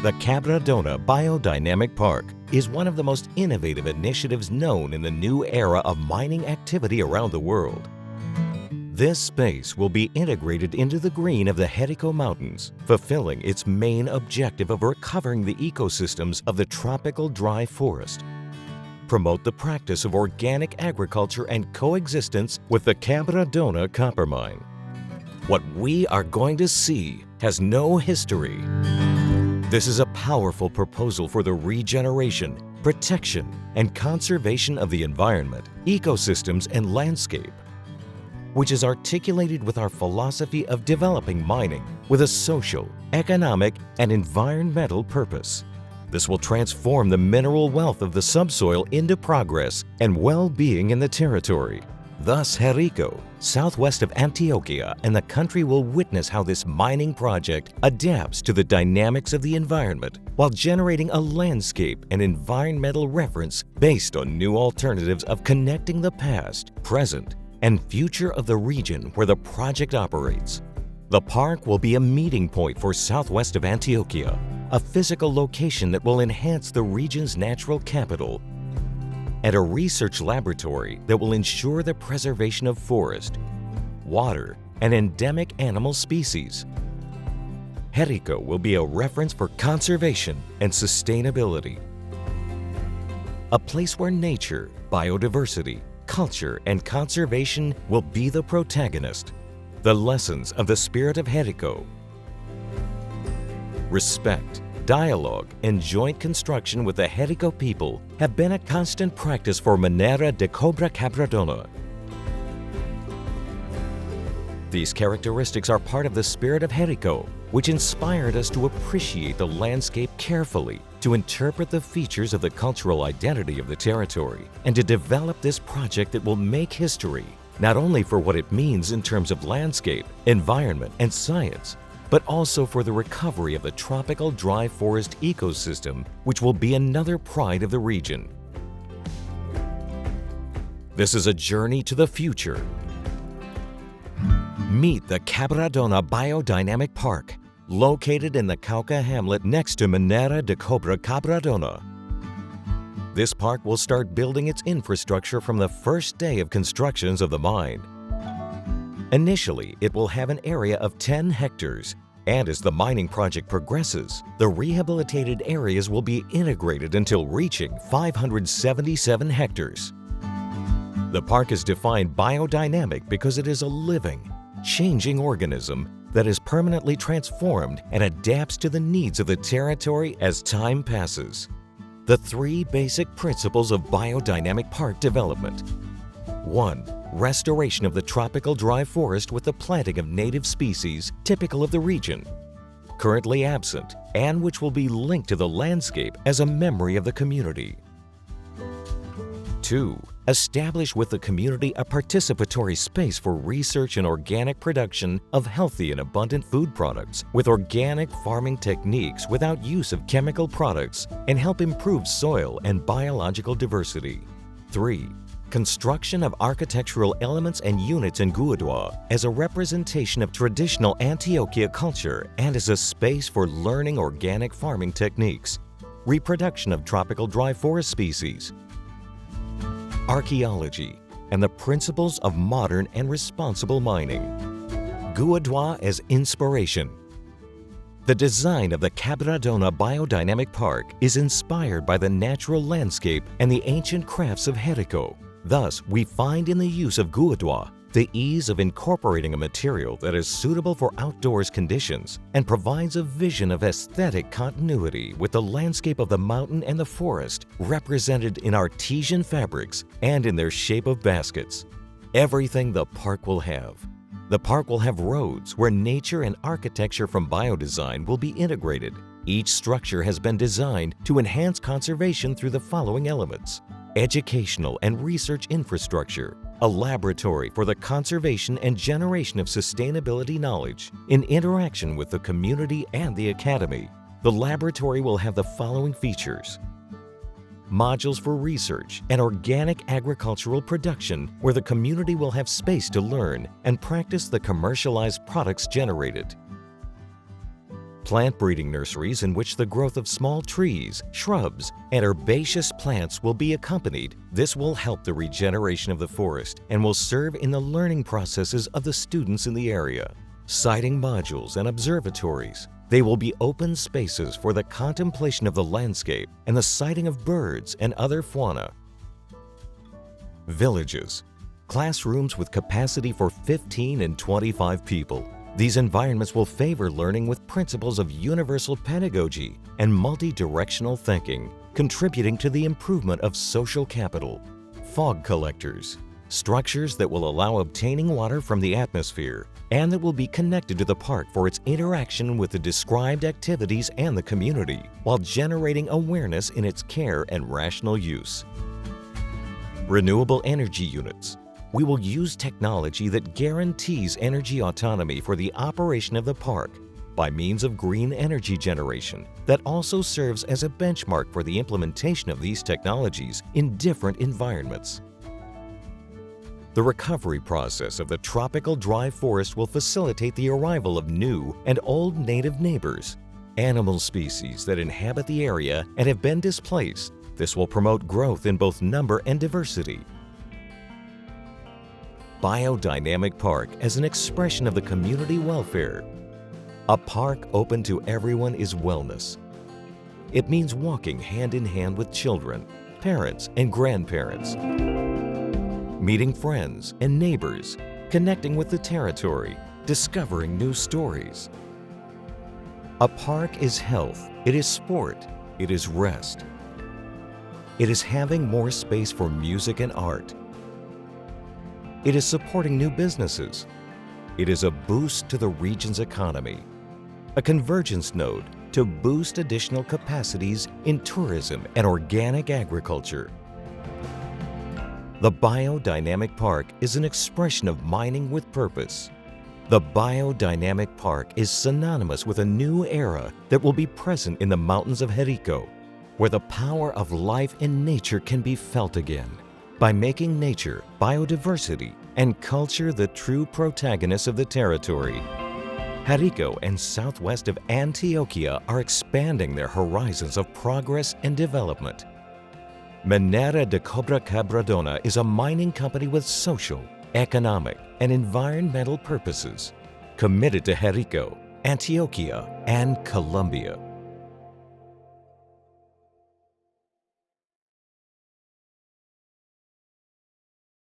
The Quebradona Biodynamic Park is one of the most innovative initiatives known in the new era of mining activity around the world. This space will be integrated into the green of the Jerico Mountains, fulfilling its main objective of recovering the ecosystems of the tropical dry forest. Promote the practice of organic agriculture and coexistence with the Quebradona copper mine. What we are going to see has no history. This is a powerful proposal for the regeneration, protection, and conservation of the environment, ecosystems, and landscape, which is articulated with our philosophy of developing mining with a social, economic, and environmental purpose. This will transform the mineral wealth of the subsoil into progress and well-being in the territory. Thus, Jerico, southwest of Antioquia, and the country will witness how this mining project adapts to the dynamics of the environment while generating a landscape and environmental reference based on new alternatives of connecting the past, present, and future of the region where the project operates. The park will be a meeting point for southwest of Antioquia, a physical location that will enhance the region's natural capital, and a research laboratory that will ensure the preservation of forest, water, and endemic animal species. Jerico will be a reference for conservation and sustainability. A place where nature, biodiversity, culture, and conservation will be the protagonist. The lessons of the spirit of Jerico: respect, dialogue, and joint construction with the Jerico people have been a constant practice for Minera de Cobre Quebradona. These characteristics are part of the spirit of Jerico, which inspired us to appreciate the landscape carefully, to interpret the features of the cultural identity of the territory, and to develop this project that will make history, not only for what it means in terms of landscape, environment, and science, but also for the recovery of the tropical dry forest ecosystem, which will be another pride of the region. This is a journey to the future. Meet the Quebradona Biodynamic Park, located in the Cauca hamlet next to Minera de Cobre Quebradona. This park will start building its infrastructure from the first day of constructions of the mine. Initially, it will have an area of 10 hectares, and as the mining project progresses, the rehabilitated areas will be integrated until reaching 577 hectares. The park is defined biodynamic because it is a living, changing organism that is permanently transformed and adapts to the needs of the territory as time passes. The three basic principles of biodynamic park development: 1. Restoration of the tropical dry forest with the planting of native species typical of the region, currently absent, and which will be linked to the landscape as a memory of the community. 2. Establish with the community a participatory space for research and organic production of healthy and abundant food products with organic farming techniques without use of chemical products, and help improve soil and biological diversity. 3. Construction of architectural elements and units in Biodynamic as a representation of traditional Antioquia culture and as a space for learning organic farming techniques, reproduction of tropical dry forest species, archaeology, and the principles of modern and responsible mining. Biodynamic as inspiration. The design of the Quebradona Biodynamic Park is inspired by the natural landscape and the ancient crafts of Jerico. Thus, we find in the use of Biodynamic the ease of incorporating a material that is suitable for outdoors conditions and provides a vision of aesthetic continuity with the landscape of the mountain and the forest represented in artesian fabrics and in their shape of baskets. Everything the park will have. The park will have roads where nature and architecture from biodesign will be integrated. Each structure has been designed to enhance conservation through the following elements: educational and research infrastructure, a laboratory for the conservation and generation of sustainability knowledge in interaction with the community and the academy. The laboratory will have the following features: modules for research and organic agricultural production where the community will have space to learn and practice the commercialized products generated. plant breeding nurseries in which the growth of small trees, shrubs, and herbaceous plants will be accompanied. This will help the regeneration of the forest and will serve in the learning processes of the students in the area. Siting modules and observatories. They will be open spaces for the contemplation of the landscape and the sighting of birds and other fauna. Villages. Classrooms with capacity for 15 and 25 people. These environments will favor learning with principles of universal pedagogy and multi-directional thinking, contributing to the improvement of social capital. Fog collectors. Structures that will allow obtaining water from the atmosphere and that will be connected to the park for its interaction with the described activities and the community, while generating awareness in its care and rational use. Renewable energy units. We will use technology that guarantees energy autonomy for the operation of the park by means of green energy generation that also serves as a benchmark for the implementation of these technologies in different environments. The recovery process of the tropical dry forest will facilitate the arrival of new and old native neighbors, animal species that inhabit the area and have been displaced. This will promote growth in both number and diversity. Biodynamic Park as an expression of the community welfare. A park open to everyone is wellness. It means walking hand in hand with children, parents, and grandparents, meeting friends and neighbors, connecting with the territory, discovering new stories. A park is health, it is sport, it is rest. It is having more space for music and art. It is supporting new businesses. It is a boost to the region's economy. A convergence node to boost additional capacities in tourism and organic agriculture. The Biodynamic Park is an expression of mining with purpose. The Biodynamic Park is synonymous with a new era that will be present in the mountains of Jerico, where the power of life in nature can be felt again. By making nature, biodiversity, and culture the true protagonists of the territory. Jerico and southwest of Antioquia are expanding their horizons of progress and development. Minera de Cobre Quebradona is a mining company with social, economic, and environmental purposes, committed to Jerico, Antioquia, and Colombia.